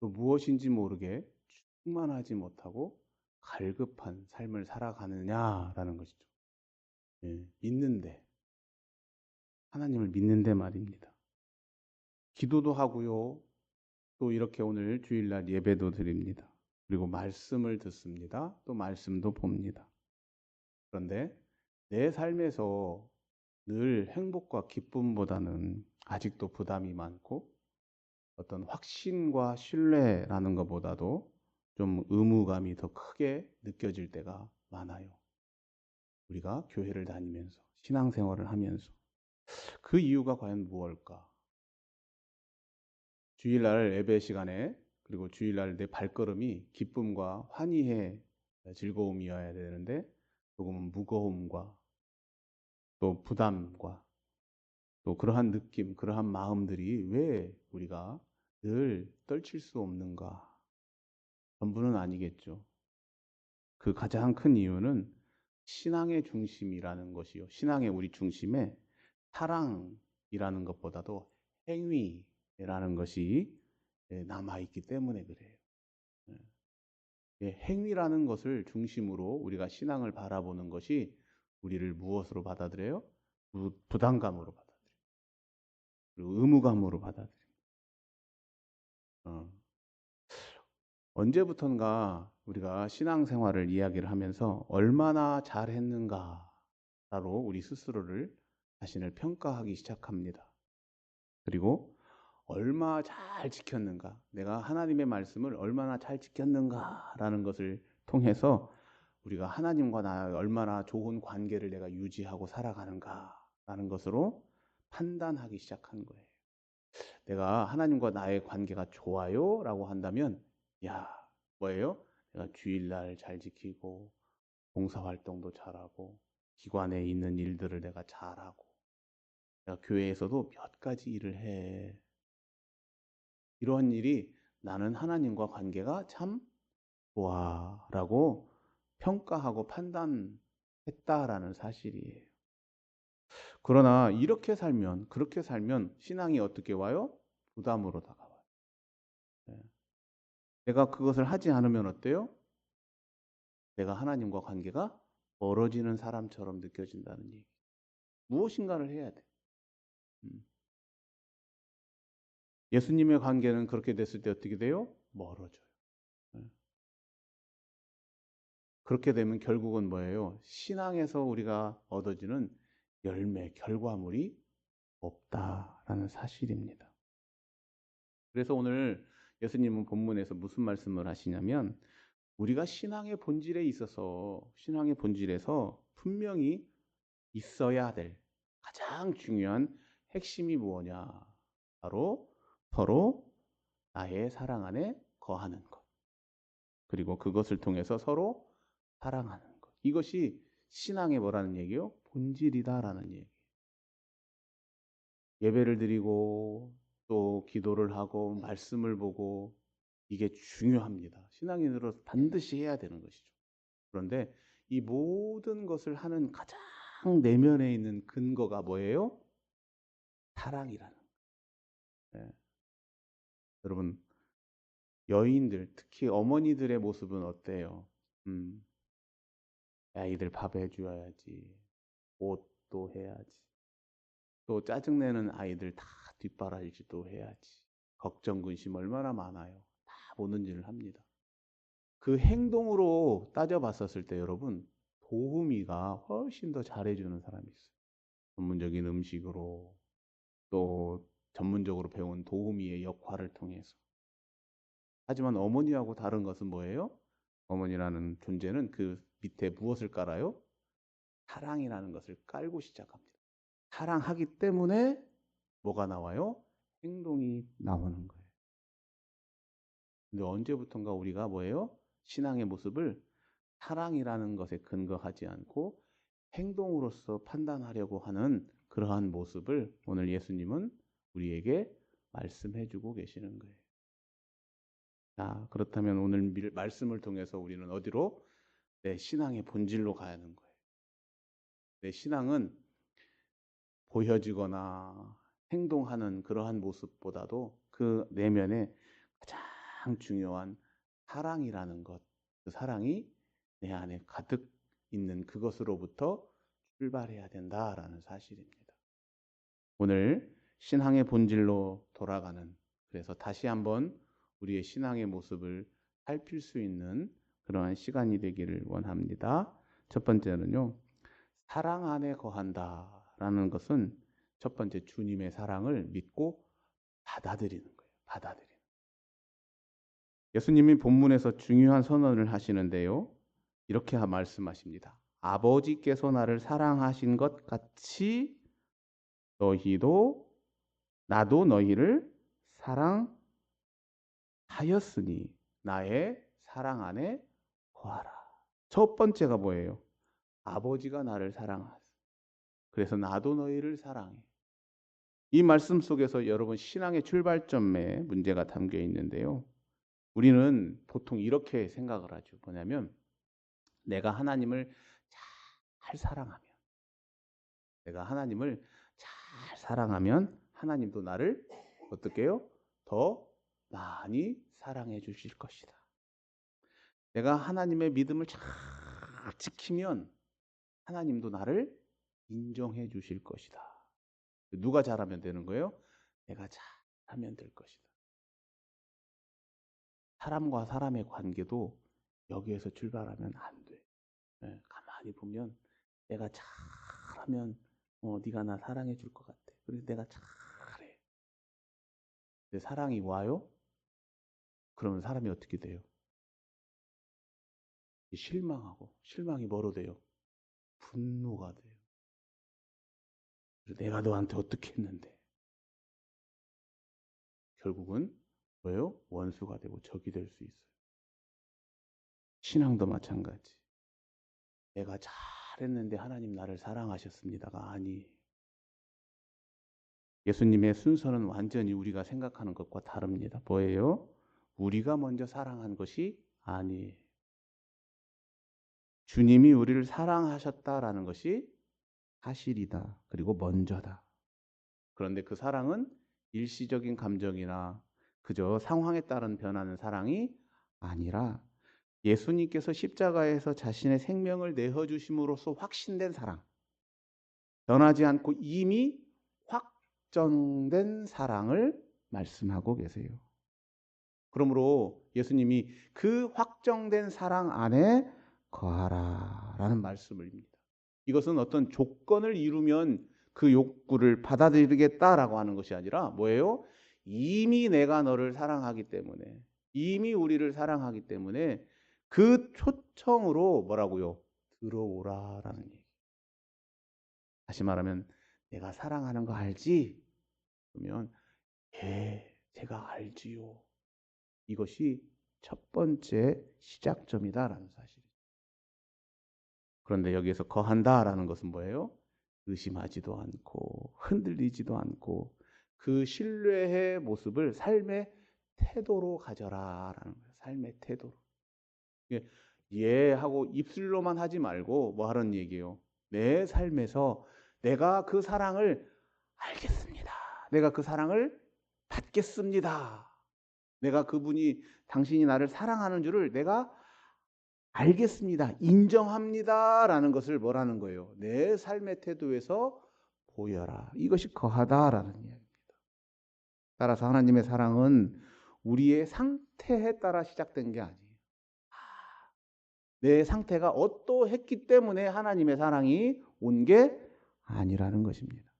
또 무엇인지 모르게 충만하지 못하고 갈급한 삶을 살아가느냐라는 것이죠. 예, 믿는데, 하나님을 믿는데 말입니다. 기도도 하고요. 또 이렇게 오늘 주일날 예배도 드립니다. 그리고 말씀을 듣습니다. 또 말씀도 봅니다. 그런데 내 삶에서 늘 행복과 기쁨보다는 아직도 부담이 많고 어떤 확신과 신뢰라는 것보다도 좀 의무감이 더 크게 느껴질 때가 많아요. 우리가 교회를 다니면서 신앙생활을 하면서 그 이유가 과연 무엇일까? 주일날 예배 시간에 그리고 주일날 내 발걸음이 기쁨과 환희의 즐거움이어야 되는데 조금은 무거움과 또 부담과 또 그러한 느낌, 그러한 마음들이 왜 우리가 늘 떨칠 수 없는가? 전부는 아니겠죠. 그 가장 큰 이유는 신앙의 중심이라는 것이요. 신앙의 우리 중심에 사랑이라는 것보다도 행위라는 것이 남아있기 때문에 그래요. 행위라는 것을 중심으로 우리가 신앙을 바라보는 것이 우리를 무엇으로 받아들여요? 부담감으로 받아들여요. 그리고 의무감으로 받아들여요. 어. 언제부턴가 우리가 신앙생활을 이야기를 하면서 얼마나 잘했는가로 우리 스스로를 자신을 평가하기 시작합니다. 그리고 얼마 잘 지켰는가, 내가 하나님의 말씀을 얼마나 잘 지켰는가라는 것을 통해서 우리가 하나님과 나 얼마나 좋은 관계를 내가 유지하고 살아가는가라는 것으로 판단하기 시작한 거예요. 내가 하나님과 나의 관계가 좋아요? 라고 한다면, 야, 뭐예요? 내가 주일날 잘 지키고, 봉사활동도 잘하고, 기관에 있는 일들을 내가 잘하고, 내가 교회에서도 몇 가지 일을 해. 이러한 일이 나는 하나님과 관계가 참 좋아. 라고 평가하고 판단했다라는 사실이에요. 그러나 이렇게 살면, 그렇게 살면 신앙이 어떻게 와요? 부담으로 다가와요. 네. 내가 그것을 하지 않으면 어때요? 내가 하나님과 관계가 멀어지는 사람처럼 느껴진다는 얘기. 무엇인가를 해야 돼. 음. 예수님의 관계는 그렇게 됐을 때 어떻게 돼요? 멀어져요. 네. 그렇게 되면 결국은 뭐예요? 신앙에서 우리가 얻어지는 열매, 결과물이 없다라는 사실입니다. 그래서 오늘 예수님은 본문에서 무슨 말씀을 하시냐면 우리가 신앙의 본질에서 분명히 있어야 될 가장 중요한 핵심이 무엇냐? 바로 서로 나의 사랑 안에 거하는 것. 그리고 그것을 통해서 서로 사랑하는 것. 이것이 신앙의 뭐라는 얘기요? 본질이다라는 얘기. 예배를 드리고 또 기도를 하고 말씀을 보고 이게 중요합니다. 신앙인으로서 반드시 해야 되는 것이죠. 그런데 이 모든 것을 하는 가장 내면에 있는 근거가 뭐예요? 사랑이라는 거예요. 네. 여러분, 여인들, 특히 어머니들의 모습은 어때요? 아이들 밥 해줘야지. 옷도 해야지. 또 짜증내는 아이들 다 뒷바라지도 해야지. 걱정, 근심 얼마나 많아요. 다 보는 일을 합니다. 그 행동으로 따져봤었을 때 여러분, 도우미가 훨씬 더 잘해주는 사람이 있어요. 전문적인 음식으로 또 전문적으로 배운 도우미의 역할을 통해서. 하지만 어머니하고 다른 것은 뭐예요? 어머니라는 존재는 그 밑에 무엇을 깔아요? 사랑이라는 것을 깔고 시작합니다. 사랑하기 때문에 뭐가 나와요? 행동이 나오는 거예요. 근데 언제부턴가 우리가 뭐예요? 신앙의 모습을 사랑이라는 것에 근거하지 않고 행동으로서 판단하려고 하는 그러한 모습을 오늘 예수님은 우리에게 말씀해 주고 계시는 거예요. 자, 그렇다면 오늘 말씀을 통해서 우리는 어디로? 내 신앙의 본질로 가야 하는 거예요. 내 신앙은 보여지거나 행동하는 그러한 모습보다도 그 내면에 가장 가장 중요한 사랑이라는 것, 그 사랑이 내 안에 가득 있는 그것으로부터 출발해야 된다라는 사실입니다. 오늘 신앙의 본질로 돌아가는, 그래서 다시 한번 우리의 신앙의 모습을 살필 수 있는 그러한 시간이 되기를 원합니다. 첫 번째는요, 사랑 안에 거한다라는 것은 첫 번째 주님의 사랑을 믿고 받아들이는 거예요. 받아들이는. 예수님이 본문에서 중요한 선언을 하시는데요. 이렇게 말씀하십니다. 아버지께서 나를 사랑하신 것 같이 나도 너희를 사랑하였으니 나의 사랑 안에 거하라. 첫 번째가 뭐예요? 아버지가 나를 사랑하셨어. 그래서 나도 너희를 사랑해. 이 말씀 속에서 여러분 신앙의 출발점에 문제가 담겨 있는데요. 우리는 보통 이렇게 생각을 하죠. 뭐냐면 내가 하나님을 잘 사랑하면, 내가 하나님을 잘 사랑하면 하나님도 나를 어떻게 해요? 더 많이 사랑해 주실 것이다. 내가 하나님의 믿음을 잘 지키면 하나님도 나를 인정해 주실 것이다. 누가 잘하면 되는 거예요? 내가 잘하면 될 것이다. 사람과 사람의 관계도 여기에서 출발하면 안 돼. 네, 가만히 보면 내가 잘하면 네가 나 사랑해 줄 것 같아. 그래서 내가 잘해. 근데 사랑이 와요? 그러면 사람이 어떻게 돼요? 실망하고, 실망이 뭐로 돼요? 분노가 돼요. 그래서 내가 너한테 어떻게 했는데? 결국은 뭐예요? 원수가 되고 적이 될 수 있어요. 신앙도 마찬가지. 내가 잘했는데 하나님 나를 사랑하셨습니다가 아니. 예수님의 순서는 완전히 우리가 생각하는 것과 다릅니다. 뭐예요? 우리가 먼저 사랑한 것이 아니에요. 주님이 우리를 사랑하셨다라는 것이 사실이다. 그리고 먼저다. 그런데 그 사랑은 일시적인 감정이나 그저 상황에 따른 변하는 사랑이 아니라 예수님께서 십자가에서 자신의 생명을 내어주심으로써 확신된 사랑, 변하지 않고 이미 확정된 사랑을 말씀하고 계세요. 그러므로 예수님이 그 확정된 사랑 안에 거하라라는 말씀입니다. 이것은 어떤 조건을 이루면 그 욕구를 받아들이겠다라고 하는 것이 아니라 뭐예요? 이미 내가 너를 사랑하기 때문에, 이미 우리를 사랑하기 때문에 그 초청으로 뭐라고요? 들어오라라는 얘기. 다시 말하면 내가 사랑하는 거 알지? 그러면 제가 알지요. 이것이 첫 번째 시작점이다라는 사실이죠. 그런데 여기에서 거한다라는 것은 뭐예요? 의심하지도 않고 흔들리지도 않고 그 신뢰의 모습을 삶의 태도로 가져라라는 거예요. 삶의 태도로. 예 하고 입술로만 하지 말고 뭐 하라는 얘기예요? 내 삶에서 내가 그 사랑을 알겠습니다. 내가 그 사랑을 받겠습니다. 내가 그분이 당신이 나를 사랑하는 줄을 내가 알겠습니다. 인정합니다. 라는 것을 뭐라는 거예요? 내 삶의 태도에서 보여라. 이것이 거하다라는 이야기입니다. 따라서 하나님의 사랑은 우리의 상태에 따라 시작된 게 아니에요. 내 상태가 어떠했기 때문에 하나님의 사랑이 온 게 아니라는 것입니다.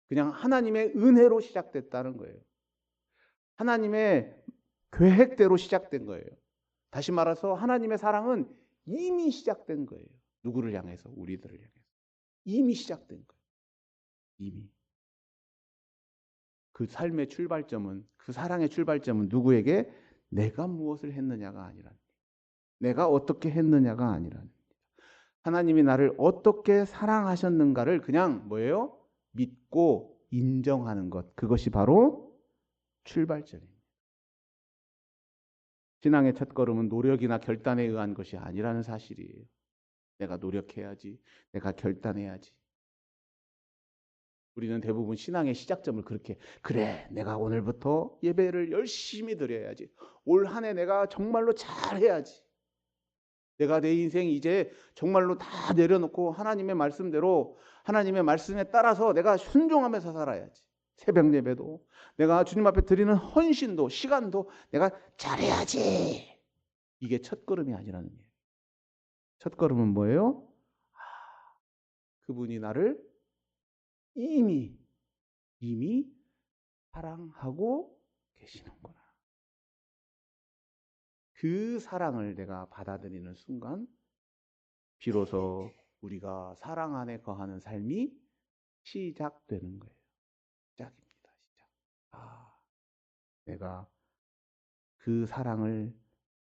그냥 하나님의 은혜로 시작됐다는 거예요. 하나님의 계획대로 시작된 거예요. 다시 말해서 하나님의 사랑은 이미 시작된 거예요. 누구를 향해서? 우리들을 향해서. 이미 시작된 거예요. 이미. 그 삶의 출발점은, 그 사랑의 출발점은 누구에게? 내가 무엇을 했느냐가 아니라, 내가 어떻게 했느냐가 아니라, 하나님이 나를 어떻게 사랑하셨는가를 그냥 뭐예요? 믿고 인정하는 것. 그것이 바로 출발점입니다. 신앙의 첫걸음은 노력이나 결단에 의한 것이 아니라는 사실이에요. 내가 노력해야지. 내가 결단해야지. 우리는 대부분 신앙의 시작점을 그렇게, 그래, 내가 오늘부터 예배를 열심히 드려야지. 올 한 해 내가 정말로 잘해야지. 내가 내 인생 이제 정말로 다 내려놓고 하나님의 말씀대로, 하나님의 말씀에 따라서 내가 순종하면서 살아야지. 새벽 예배도, 내가 주님 앞에 드리는 헌신도, 시간도 내가 잘해야지. 이게 첫걸음이 아니라는 거예요. 첫걸음은 뭐예요? 그분이 나를 이미 사랑하고 계시는구나. 그 사랑을 내가 받아들이는 순간 비로소 우리가 사랑 안에 거하는 삶이 시작되는 거예요. 시작입니다. 시작. 내가 그 사랑을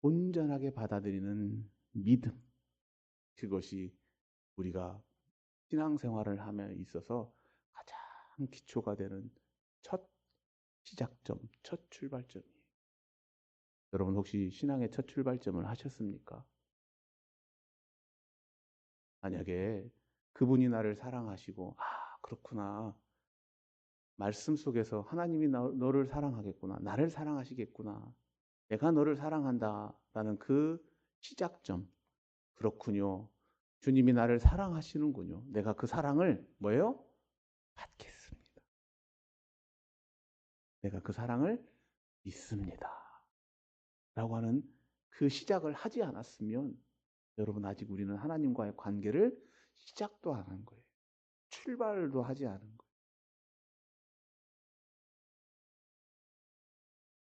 온전하게 받아들이는 믿음, 그것이 우리가 신앙생활을 함에 있어서 가장 기초가 되는 첫 시작점, 첫 출발점이에요. 여러분 혹시 신앙의 첫 출발점을 하셨습니까? 만약에 그분이 나를 사랑하시고, 그렇구나, 말씀 속에서 하나님이 너를 사랑하겠구나, 나를 사랑하시겠구나, 내가 너를 사랑한다 라는 그 시작점, 그렇군요, 주님이 나를 사랑하시는군요, 내가 그 사랑을 뭐예요? 받겠습니다. 내가 그 사랑을 믿습니다 라고 하는 그 시작을 하지 않았으면 여러분 아직 우리는 하나님과의 관계를 시작도 안 한 거예요. 출발도 하지 않은 거예요.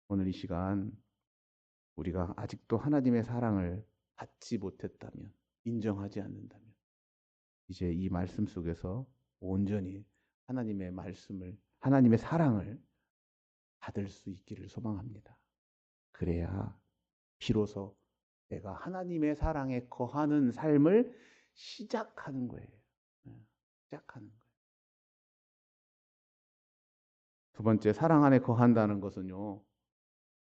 오늘 이 시간 우리가 아직도 하나님의 사랑을 받지 못했다면, 인정하지 않는다면 이제 이 말씀 속에서 온전히 하나님의 말씀을, 하나님의 사랑을 받을 수 있기를 소망합니다. 그래야 비로소 내가 하나님의 사랑에 거하는 삶을 시작하는 거예요. 시작하는 거예요. 두 번째, 사랑 안에 거한다는 것은요,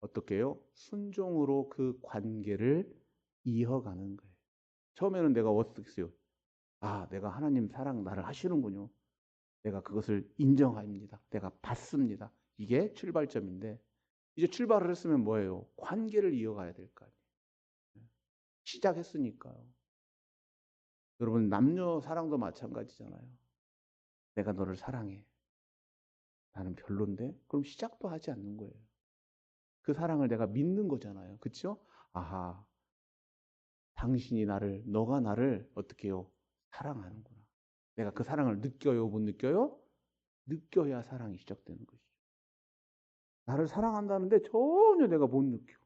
어떻게 해요? 순종으로 그 관계를 이어가는 거예요. 처음에는 내가 어떻겠어요? 내가 하나님 사랑 나를 하시는군요. 내가 그것을 인정합니다. 내가 받습니다. 이게 출발점인데, 이제 출발을 했으면 뭐예요? 관계를 이어가야 될 거 아니에요. 시작했으니까요. 여러분 남녀 사랑도 마찬가지잖아요. 내가 너를 사랑해. 나는 별론데? 그럼 시작도 하지 않는 거예요. 그 사랑을 내가 믿는 거잖아요. 그렇죠? 당신이 너가 나를 어떻게 해요? 사랑하는구나. 내가 그 사랑을 느껴요? 못 느껴요? 느껴야 사랑이 시작되는 것이죠. 나를 사랑한다는데 전혀 내가 못 느껴.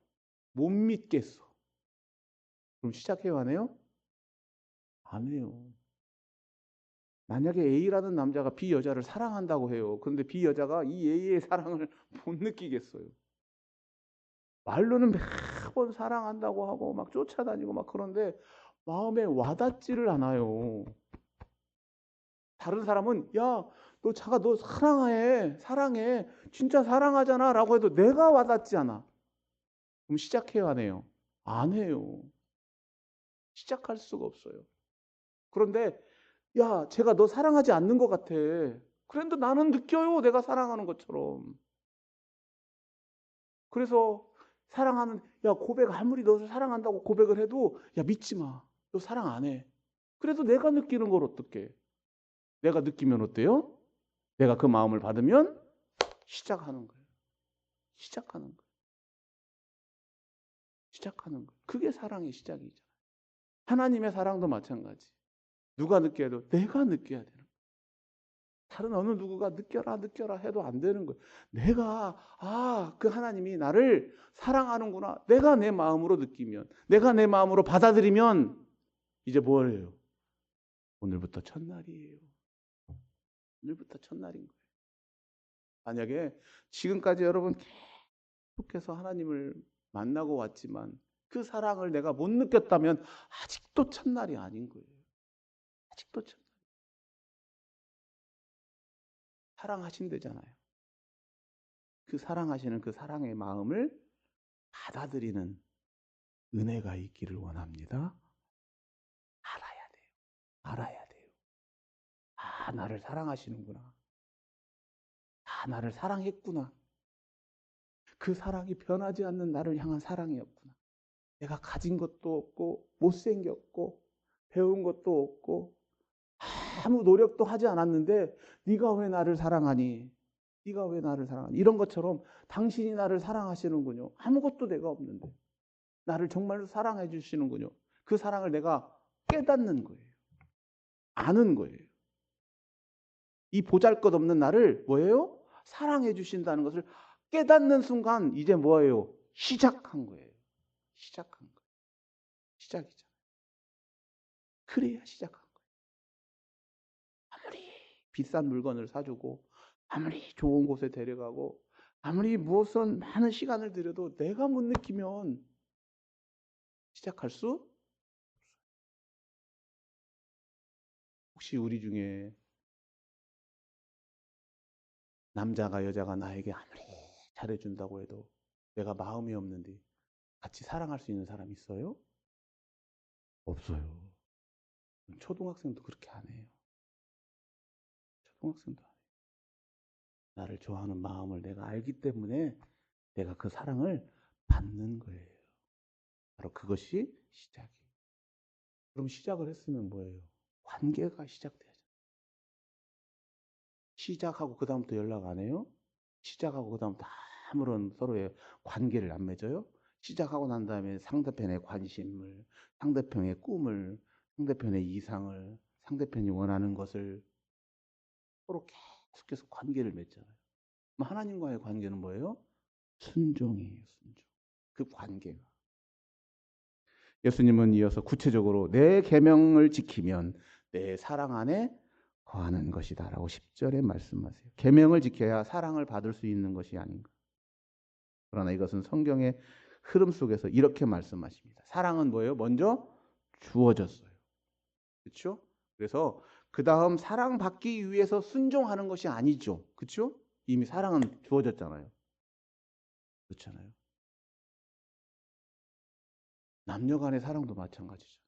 못 믿겠어. 그럼 시작해요, 안 해요? 안 해요. 만약에 A라는 남자가 B 여자를 사랑한다고 해요. 그런데 B 여자가 이 A의 사랑을 못 느끼겠어요. 말로는 매번 사랑한다고 하고 막 쫓아다니고 막 그런데 마음에 와닿지를 않아요. 다른 사람은 너 사랑해 진짜 사랑하잖아 라고 해도 내가 와닿지 않아. 그럼 시작해요, 안 해요? 안 해요. 시작할 수가 없어요. 그런데 제가 너 사랑하지 않는 것 같아. 그런데 나는 느껴요, 내가 사랑하는 것처럼. 그래서 아무리 너를 사랑한다고 고백을 해도 믿지 마. 너 사랑 안 해. 그래도 내가 느끼는 걸 어떡해? 내가 느끼면 어때요? 내가 그 마음을 받으면 시작하는 거예요. 시작하는 거예요. 시작하는 거예요. 그게 사랑의 시작이잖아요. 하나님의 사랑도 마찬가지. 누가 느껴야 해도 내가 느껴야 되는 거예요. 다른 어느 누구가 느껴라 해도 안 되는 거예요. 내가 그 하나님이 나를 사랑하는구나. 내가 내 마음으로 느끼면, 내가 내 마음으로 받아들이면 이제 뭘 해요? 오늘부터 첫날이에요. 오늘부터 첫날인 거예요. 만약에 지금까지 여러분 계속해서 하나님을 만나고 왔지만 그 사랑을 내가 못 느꼈다면 아직도 첫날이 아닌 거예요. 아직도 첫날. 사랑하신대잖아요. 그 사랑하시는 그 사랑의 마음을 받아들이는 은혜가 있기를 원합니다. 알아야 돼요. 나를 사랑하시는구나. 나를 사랑했구나. 그 사랑이 변하지 않는 나를 향한 사랑이었구나. 내가 가진 것도 없고 못생겼고 배운 것도 없고 아무 노력도 하지 않았는데 네가 왜 나를 사랑하니? 네가 왜 나를 사랑하니? 이런 것처럼 당신이 나를 사랑하시는군요. 아무것도 내가 없는데 나를 정말로 사랑해 주시는군요. 그 사랑을 내가 깨닫는 거예요. 아는 거예요. 이 보잘것없는 나를 뭐예요? 사랑해 주신다는 것을 깨닫는 순간 이제 뭐예요? 시작한 거예요. 시작한 거예요. 시작이잖아요. 그래야 시작한 거예요. 아무리 비싼 물건을 사주고 아무리 좋은 곳에 데려가고 아무리 무슨 많은 시간을 들여도 내가 못 느끼면 시작할 수? 혹시 우리 중에 남자가 여자가 나에게 아무리 잘해준다고 해도 내가 마음이 없는데 같이 사랑할 수 있는 사람 있어요? 없어요. 초등학생도 그렇게 안 해요. 초등학생도 안 해요. 나를 좋아하는 마음을 내가 알기 때문에 내가 그 사랑을 받는 거예요. 바로 그것이 시작이에요. 그럼 시작을 했으면 뭐예요? 관계가 시작돼야죠. 시작하고 그 다음부터 연락 안 해요? 시작하고 그 다음부터 아무런 서로의 관계를 안 맺어요? 시작하고 난 다음에 상대편의 관심을, 상대편의 꿈을, 상대편의 이상을, 상대편이 원하는 것을 서로 계속해서 관계를 맺잖아요. 그럼 하나님과의 관계는 뭐예요? 순종이에요, 순종. 그 관계가. 예수님은 이어서 구체적으로 내 계명을 지키면 내 사랑 안에 거하는 것이다라고 10절에 말씀하세요. 계명을 지켜야 사랑을 받을 수 있는 것이 아닌가. 그러나 이것은 성경의 흐름 속에서 이렇게 말씀하십니다. 사랑은 뭐예요? 먼저 주어졌어요. 그렇죠? 그래서 그 다음 사랑받기 위해서 순종하는 것이 아니죠. 그렇죠? 이미 사랑은 주어졌잖아요. 그렇잖아요. 남녀 간의 사랑도 마찬가지죠.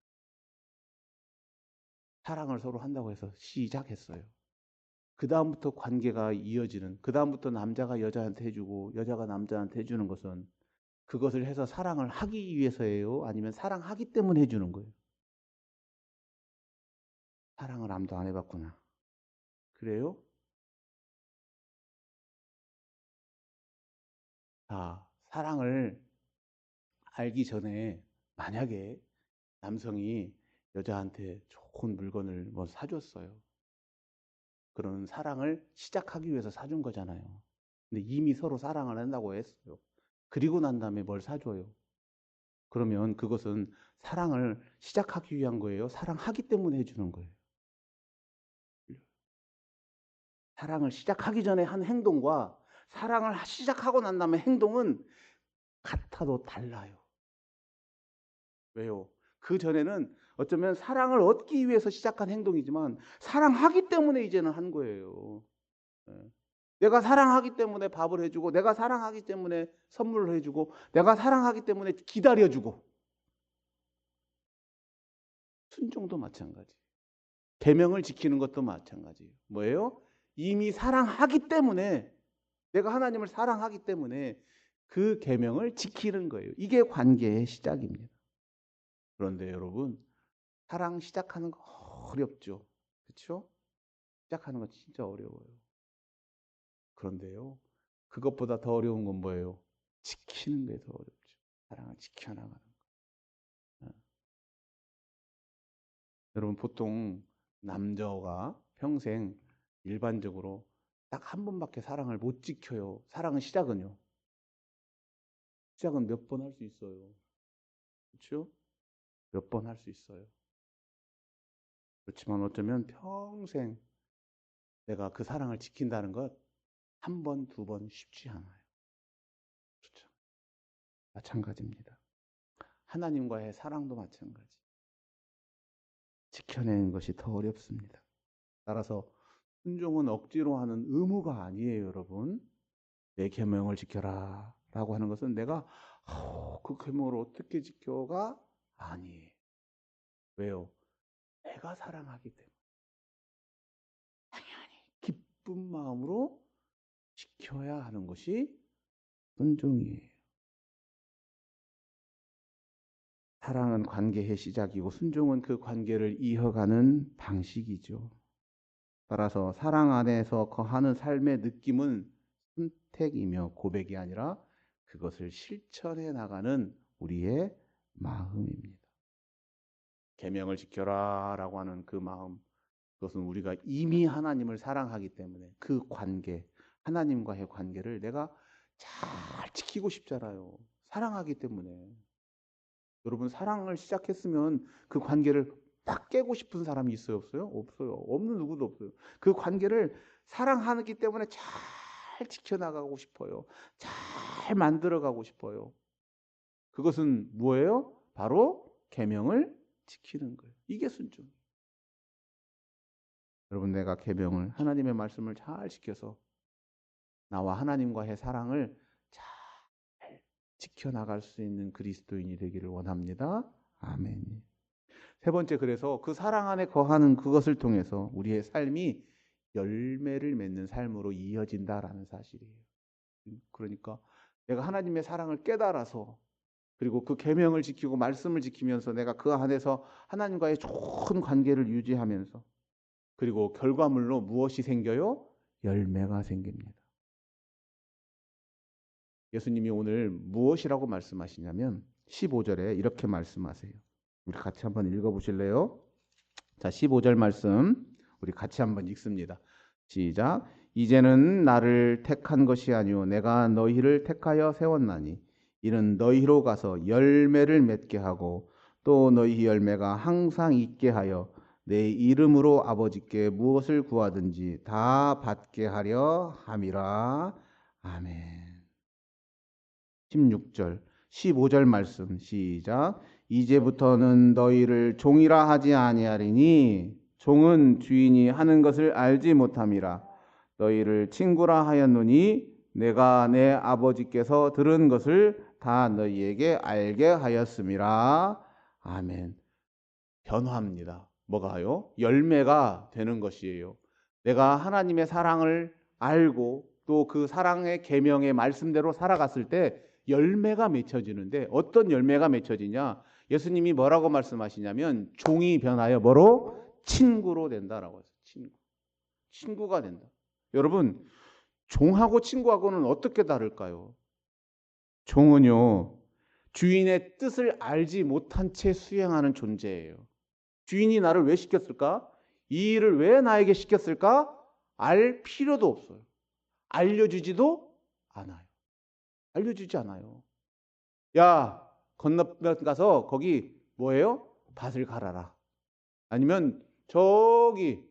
사랑을 서로 한다고 해서 시작했어요. 그 다음부터 관계가 이어지는, 그 다음부터 남자가 여자한테 해주고 여자가 남자한테 해주는 것은 그것을 해서 사랑을 하기 위해서예요? 아니면 사랑하기 때문에 해주는 거예요? 사랑을 아무도 안 해봤구나. 그래요? 자, 사랑을 알기 전에 만약에 남성이 여자한테 좋은 물건을 뭐 사줬어요. 그런 사랑을 시작하기 위해서 사준 거잖아요. 근데 이미 서로 사랑을 한다고 했어요. 그리고 난 다음에 뭘 사줘요? 그러면 그것은 사랑을 시작하기 위한 거예요? 사랑하기 때문에 해주는 거예요? 사랑을 시작하기 전에 한 행동과 사랑을 시작하고 난 다음에 행동은 같아도 달라요. 왜요? 그 전에는 어쩌면 사랑을 얻기 위해서 시작한 행동이지만 사랑하기 때문에 이제는 한 거예요. 내가 사랑하기 때문에 밥을 해주고 내가 사랑하기 때문에 선물을 해주고 내가 사랑하기 때문에 기다려주고 순종도 마찬가지. 계명을 지키는 것도 마찬가지예요. 뭐예요? 이미 사랑하기 때문에 내가 하나님을 사랑하기 때문에 그 계명을 지키는 거예요. 이게 관계의 시작입니다. 그런데 여러분 사랑 시작하는 거 어렵죠. 그렇죠? 시작하는 거 진짜 어려워요. 그런데요. 그것보다 더 어려운 건 뭐예요? 지키는 게 더 어렵죠. 사랑을 지켜나가는 거. 여러분 보통 남자가 평생 일반적으로 딱 한 번밖에 사랑을 못 지켜요. 사랑은 시작은요. 시작은 몇 번 할 수 있어요. 그렇죠? 몇 번 할 수 있어요. 그렇지만 어쩌면 평생 내가 그 사랑을 지킨다는 것 한 번, 두 번 쉽지 않아요. 그렇죠? 마찬가지입니다. 하나님과의 사랑도 마찬가지. 지켜내는 것이 더 어렵습니다. 따라서 순종은 억지로 하는 의무가 아니에요, 여러분. 내 계명을 지켜라 라고 하는 것은 내가 그 계명을 어떻게 지켜가 아니에요. 왜요? 내가 사랑하기 때문에 당연히 기쁜 마음으로 지켜야 하는 것이 순종이에요. 사랑은 관계의 시작이고 순종은 그 관계를 이어가는 방식이죠. 따라서 사랑 안에서 거하는 삶의 느낌은 선택이며 고백이 아니라 그것을 실천해 나가는 우리의 마음입니다. 계명을 지켜라라고 하는 그 마음, 그것은 우리가 이미 하나님을 사랑하기 때문에 그 관계, 하나님과의 관계를 내가 잘 지키고 싶잖아요. 사랑하기 때문에. 여러분, 사랑을 시작했으면 그 관계를 팍 깨고 싶은 사람이 있어요, 없어요? 없어요. 없는 누구도 없어요. 그 관계를 사랑하기 때문에 잘 지켜나가고 싶어요. 잘 만들어가고 싶어요. 그것은 뭐예요? 바로 계명을 지키는 거예요. 이게 순종. 여러분, 내가 계명을, 하나님의 말씀을 잘 지켜서 나와 하나님과의 사랑을 잘 지켜나갈 수 있는 그리스도인이 되기를 원합니다. 아멘. 세 번째, 그래서 그 사랑 안에 거하는 그것을 통해서 우리의 삶이 열매를 맺는 삶으로 이어진다라는 사실이에요. 그러니까 내가 하나님의 사랑을 깨달아서 그리고 그 계명을 지키고 말씀을 지키면서 내가 그 안에서 하나님과의 좋은 관계를 유지하면서 그리고 결과물로 무엇이 생겨요? 열매가 생깁니다. 예수님이 오늘 무엇이라고 말씀하시냐면 15절에 이렇게 말씀하세요. 우리 같이 한번 읽어보실래요? 자, 15절 말씀 우리 같이 한번 읽습니다. 시작. 이제는 나를 택한 것이 아니오 내가 너희를 택하여 세웠나니 이는 너희로 가서 열매를 맺게 하고 또 너희 열매가 항상 있게 하여 내 이름으로 아버지께 무엇을 구하든지 다 받게 하려 함이라. 아멘. 16절 15절 말씀 시작. 이제부터는 너희를 종이라 하지 아니하리니 종은 주인이 하는 것을 알지 못함이라. 너희를 친구라 하였노니 내가 내 아버지께서 들은 것을 다 너희에게 알게 하였음이라. 아멘. 변화입니다. 뭐가요? 열매가 되는 것이에요. 내가 하나님의 사랑을 알고 또 그 사랑의 계명의 말씀대로 살아갔을 때 열매가 맺혀지는데 어떤 열매가 맺혀지냐? 예수님이 뭐라고 말씀하시냐면 종이 변하여 뭐로? 친구로 된다라고 해서 친구가 된다. 여러분, 종하고 친구하고는 어떻게 다를까요? 종은요, 주인의 뜻을 알지 못한 채 수행하는 존재예요. 주인이 나를 왜 시켰을까? 이 일을 왜 나에게 시켰을까? 알 필요도 없어요. 알려주지도 않아요. 알려주지 않아요. 야, 건너편 가서 거기 뭐예요? 밭을 갈아라. 아니면 저기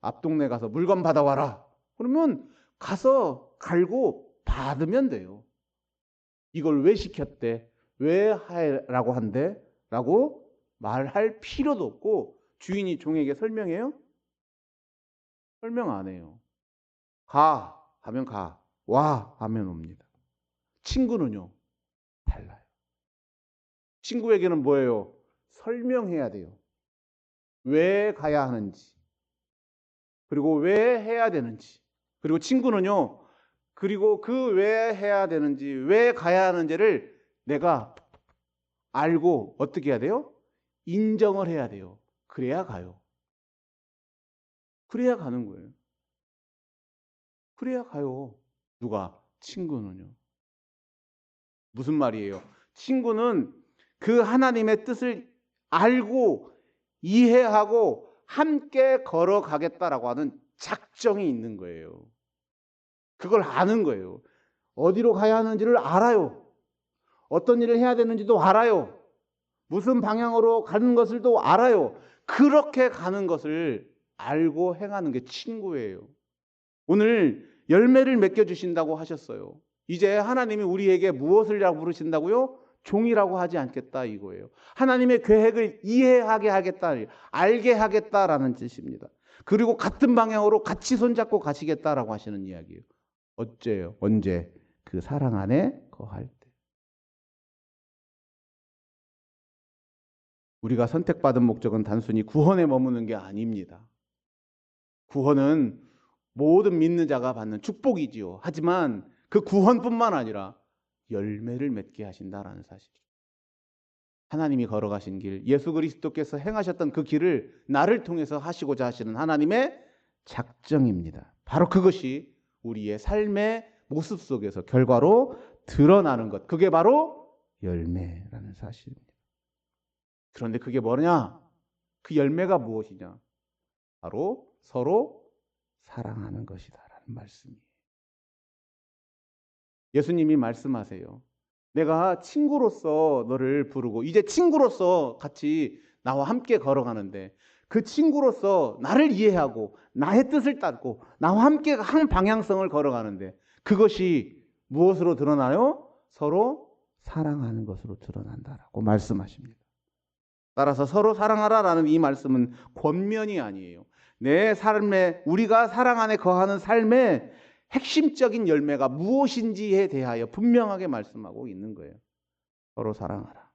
앞 동네 가서 물건 받아와라. 그러면 가서 갈고 받으면 돼요. 이걸 왜 시켰대? 왜 하라고 한대? 라고 말할 필요도 없고 주인이 종에게 설명해요? 설명 안 해요. 가 하면 가, 와 하면 옵니다. 친구는요 달라요. 친구에게는 뭐예요? 설명해야 돼요. 왜 가야 하는지, 그리고 왜 해야 되는지. 그리고 친구는요, 그리고 그 왜 해야 되는지, 왜 가야 하는지를 내가 알고 어떻게 해야 돼요? 인정을 해야 돼요. 그래야 가요. 그래야 가는 거예요. 그래야 가요. 누가? 친구는요. 무슨 말이에요? 친구는 그 하나님의 뜻을 알고 이해하고 함께 걸어가겠다라고 하는 작정이 있는 거예요. 그걸 아는 거예요. 어디로 가야 하는지를 알아요. 어떤 일을 해야 되는지도 알아요. 무슨 방향으로 가는 것을도 알아요. 그렇게 가는 것을 알고 행하는 게 친구예요. 오늘 열매를 맺겨 주신다고 하셨어요. 이제 하나님이 우리에게 무엇을 부르신다고요? 종이라고 하지 않겠다 이거예요. 하나님의 계획을 이해하게 하겠다, 알게 하겠다라는 뜻입니다. 그리고 같은 방향으로 같이 손잡고 가시겠다라고 하시는 이야기예요. 어째요? 언제? 그 사랑 안에 거할 때. 우리가 선택받은 목적은 단순히 구원에 머무는 게 아닙니다. 구원은 모든 믿는 자가 받는 축복이지요. 하지만 그 구원뿐만 아니라 열매를 맺게 하신다라는 사실. 하나님이 걸어가신 길, 예수 그리스도께서 행하셨던 그 길을 나를 통해서 하시고자 하시는 하나님의 작정입니다. 바로 그것이 우리의 삶의 모습 속에서 결과로 드러나는 것. 그게 바로 열매라는 사실입니다. 그런데 그게 뭐냐? 그 열매가 무엇이냐? 바로 서로 사랑하는 것이다라는 말씀이에요. 예수님이 말씀하세요. 내가 친구로서 너를 부르고 이제 친구로서 같이 나와 함께 걸어가는데 그 친구로서 나를 이해하고 나의 뜻을 따르고 나와 함께 한 방향성을 걸어가는데 그것이 무엇으로 드러나요? 서로 사랑하는 것으로 드러난다라고 말씀하십니다. 따라서 서로 사랑하라라는 이 말씀은 권면이 아니에요. 내 삶에 우리가 사랑 안에 거하는 삶의 핵심적인 열매가 무엇인지에 대하여 분명하게 말씀하고 있는 거예요. 서로 사랑하라.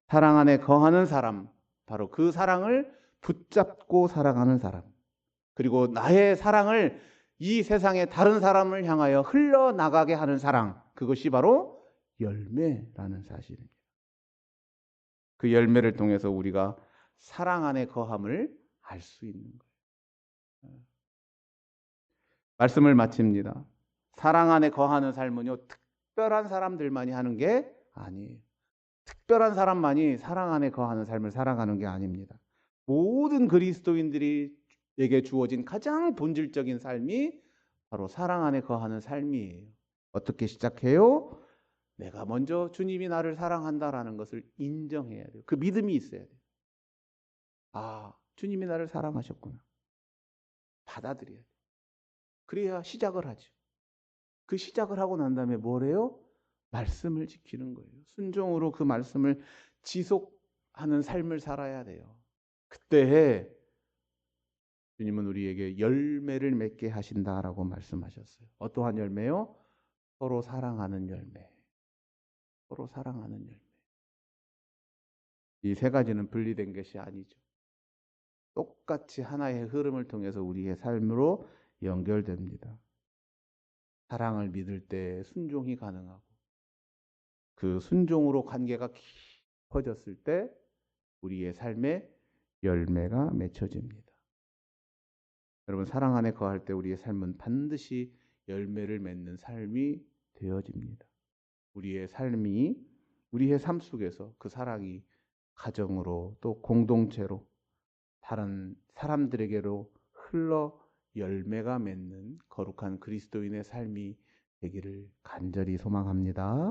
사랑 안에 거하는 사람, 바로 그 사랑을 붙잡고 사랑하는 사람. 그리고 나의 사랑을 이 세상의 다른 사람을 향하여 흘러나가게 하는 사랑. 그것이 바로 열매라는 사실입니다. 그 열매를 통해서 우리가 사랑 안에 거함을 알 수 있는 거예요. 말씀을 마칩니다. 사랑 안에 거하는 삶은요, 특별한 사람들만이 하는 게 아니에요. 특별한 사람만이 사랑 안에 거하는 삶을 살아가는 게 아닙니다. 모든 그리스도인들에게 주어진 가장 본질적인 삶이 바로 사랑 안에 거하는 삶이에요. 어떻게 시작해요? 내가 먼저 주님이 나를 사랑한다라는 것을 인정해야 돼요. 그 믿음이 있어야 돼요. 아, 주님이 나를 사랑하셨구나. 받아들여야 돼요. 그래야 시작을 하죠. 그 시작을 하고 난 다음에 뭐래요? 말씀을 지키는 거예요. 순종으로 그 말씀을 지속하는 삶을 살아야 돼요. 그때 주님은 우리에게 열매를 맺게 하신다라고 말씀하셨어요. 어떠한 열매요? 서로 사랑하는 열매. 서로 사랑하는 열매. 이 세 가지는 분리된 것이 아니죠. 똑같이 하나의 흐름을 통해서 우리의 삶으로 연결됩니다. 사랑을 믿을 때 순종이 가능하고 그 순종으로 관계가 깊어졌을 때 우리의 삶에 열매가 맺혀집니다. 여러분, 사랑 안에 거할 때 우리의 삶은 반드시 열매를 맺는 삶이 되어집니다. 우리의 삶 속에서 그 사랑이 가정으로 또 공동체로 다른 사람들에게로 흘러 열매가 맺는 거룩한 그리스도인의 삶이 되기를 간절히 소망합니다.